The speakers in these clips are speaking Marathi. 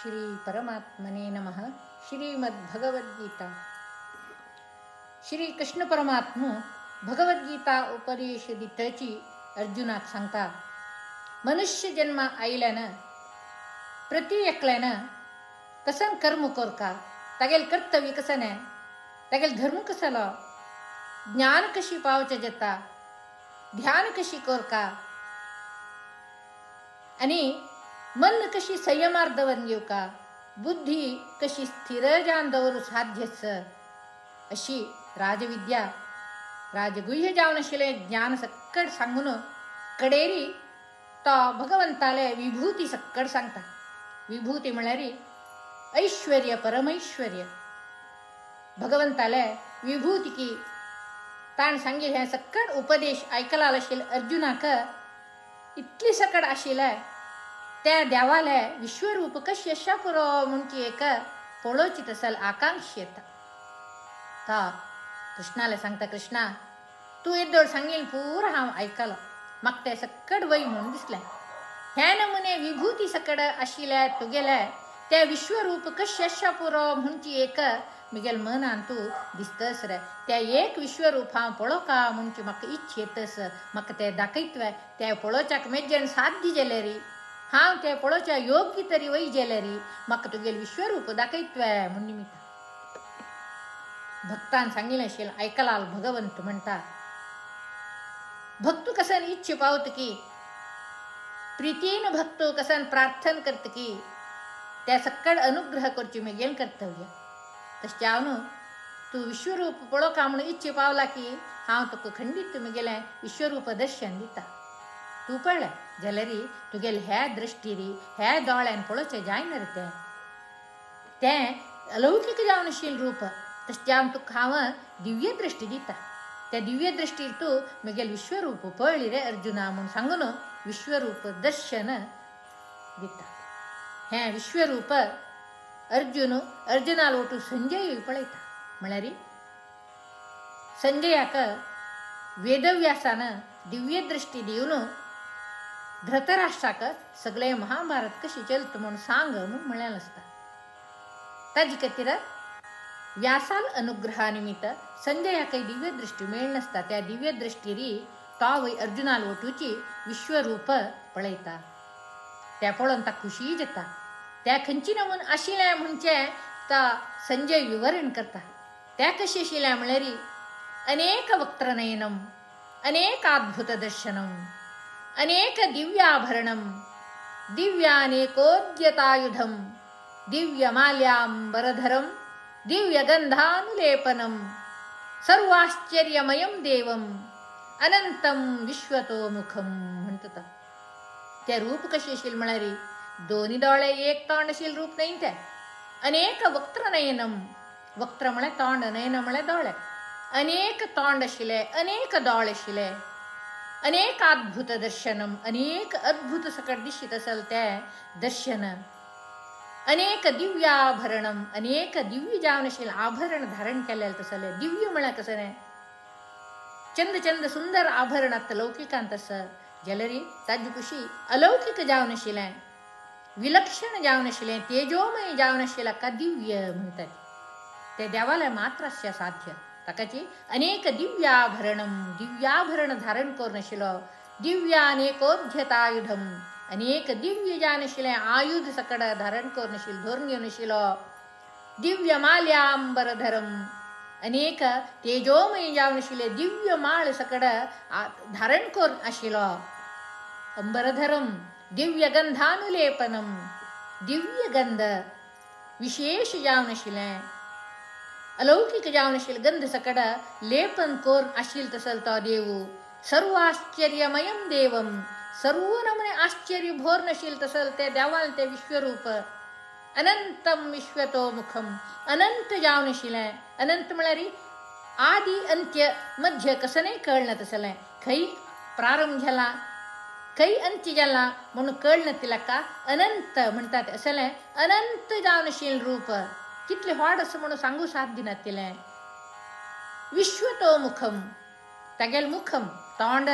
श्री परमात्मने नमः. श्रीमद्भगवद्गीता. श्री कृष्ण परमात्म भगवद्गीता उपदेश दिताची अर्जुनाक सांगता. मनुष्य जन्म आयल्यानं प्रति एकल्यानं कसन कर्म कोरका, तागेल कर्तव्य कसं आहे, तागेल धर्म कसला, ज्ञान कशी पावचे जता, ध्यान कशी कोरका आणि मन कशी संयमार दवन घेऊ का, बुद्धी कशी स्थिर जान दवरू साध्यस, अशी राजविद्या राजगुह्य जावन आशिल्ले ज्ञान सक्कड सांगून कडेरी तो भगवंताले विभूती सक्कड सांगता. विभूती म्हळ्यार ऐश्वर्य, परमैश्वर्य. भगवंताले विभूती की ताण सांगील हे सक्कड उपदेश ऐकला आशिल्ले अर्जुनाक इतली सकड आशिल्ले त्या देवाले विश्वरूप कशी यशा पुरो म्हणची एक पळोवची तसल आकांक्षा येता. ता कृष्णाला सांगता, कृष्णा तू येदोड सांगील पुरा हांव आयकलो, म्हाका तें सकड वय म्हणून दिसलें. हे नमुने विभूती सकड आशिल्ले तुगेले त्या विश्वरूप कशी यशा पुरो म्हणची एक म्हगेल मनान तू दिसतस रे. त्या एक विश्वरूप हांव पळोवका म्हणची म्हाका इच्छा येतस. म्हाका तें दाखयतवे, तें पळोवच्याक मेजन साध्य जालें रे. हांव तें पळोवच्या योग्य तरी वय गेलें रे. म्हाका तुगेल विश्वरूप दाखयतवे म्हूण निमित्त भक्तान सांगिल्लें आशिल्लें आयकलां. भगवंत म्हणटा, भक्त कसन इच्छा पावत की, प्रितीन भक्त कसन प्रार्थना करत की, त्या सक्कड अनुग्रह करची मेगेल कर्तव्य. तशें हांव न्हू, तू विश्वरूप पळोवका म्हणून इच्छा पावला की हांव तुका खंडीत मुगेलें विश्वरूप दर्शन दिता. तू पळय जाल्यार तुगेले हे दृश्टीरी हे दोळ्यान पळोवचें जायना रे. तें अलौकीक जावन आशिल्लें रूप. तशें हांव तुका हांव दिव्य दृश्टी दिता. त्या दिव्य दृश्टीर तू म्हगेल विश्वरूप पळय रे अर्जुना म्हूण सांगून विश्वरूप दर्शन दिता. हें विश्वरूप अर्जुना लोटू संजय पळयता. म्हळ्यार संजयाक वेदव्यासान दिव्य दृश्टी दिवन धृतराष्ट्राक सगळे महाभारत कशी चलता म्हणून सांग म्हणून म्हळेलें आसता. ताजे खातीर व्यासाल अनुग्रहा निमित्त संजयाकय दिव्य दृश्टी मेळ नासता. त्या दिव्य दृश्टीरी तो वय अर्जुनाल वटूची विश्वरूप पळयता. त्या पळोवन ताका खुशी जाता. त्या खंयची नमून आशिल्लें म्हणचे ता संजय विवरण करता. त्या कशी आशिल्लें म्हळ्यार अनेक वक्त्रनयनम, अनेक अद्भुत दर्शनम, अनेक दिव्याभरणम, दिव्यानेकोद्यतायुधम, दिव्यमाल्याम्बरधरम, दिव्यगंधानुलेपनम, सर्वाश्चर्यमयम देवम, अनंतम विश्वतोमुखम म्हणता. ते रूप कशी आशिल्लें म्हळ्यार दोन्ही दोळे एक तोंड आशिल्लें रूप न्हय तें. अनेक वक्त्रनयनम, वक्त्र म्हळ्यार तोंड, नयन म्हळ्यार दोळे. अनेक तोंड आशिल्ले, अनेक दोळे आशिल्ले. अनेक अद्भुत दर्शनम, अनेक अद्भुत सकट दिसत आसल तें दर्शन. अनेक दिव्याभरणम, अनेक दिव्य जावन आशिल्लें आभरण धारण केलेलें तसलें. दिव्य म्हळ्यार कशें रे, चंद चंद सुंदर आभरणांत लौकिकांत आसा जाल्यार ताजी कुशी अलौकिक जावन आशिल्लें, विलक्षण जावन आशिल्लें, तेजोमय जावन आशिल्लें का दिव्य म्हणटात. ते देवाला मात्र आसचें साध्य. ताकाची अनेक दिव्याभरणम, दिव्याभरण धारण करून आशिल्लो, दिव्यानेकोद्यतायुधम, अनेक दिव्य जावन आशिल्लें आयुध सकड धारण करून आशिल्लो, धरून घेवन आशिल्लो, दिव्यमाल्याम्बरधरम, अनेक तेजोमय जावन आशिल्लें दिव्य माळ सकड धारण करून आशिल्लो, अंबरधरम, दिव्यगंधानुलेपनम, दिव्य गंध विशेष जावन आशिल्लें, अलौकिक जावन आशिल्लें गंध सकड लेपन करून आशिल्लो तसल तो देव. सर्वाश्चर्यमयम देवम, सर्व नमुने आश्चर्य भोर आशिल्लें तसल ते देवाल ते विश्वरूप. अनंतम विश्वतोमुखम, अनंत जावन आशिल्लें. अनंत म्हळ्यार आदि अंत्य मध्य कसं नाही कळना तसलें. खंय प्रारंभ जाला खंय अंत्य जाला म्हणून कळना तिला का अनंत म्हणटात असलें अनंत जावन आशिल्लें रूप. कितलें व्हड असं म्हणून सांगू साध्य नासलें. विश्वतोमुखम, तागेल मुखम तोंड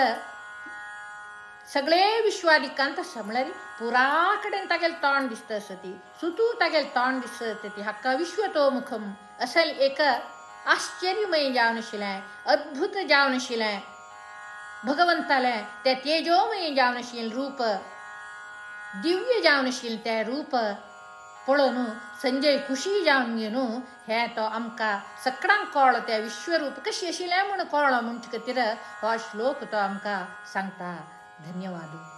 सगळे विश्वादिकांत समळरी पुरा कडेन तागेल तोंड दिसता असती सुतू तागेल तोंड दिसत ती हक्का विश्वतो मुखम असल एक आश्चर्यमय जावन आशिल्लें अद्भुत जावन आशिल्लें भगवंतालें तें तेजोमय जावन आशिल्लें रूप दिव्य जावन आशिल्लें तें रूप पळोवन संजय खुशी जावन न्हू हें तो आमकां सगळ्यांक कळ्ळो तें विश्वरूप कशें आशिल्लें म्हूण कळ्ळो म्हणटकीर हो श्लोक तो आमकां सांगता. धन्यवाद.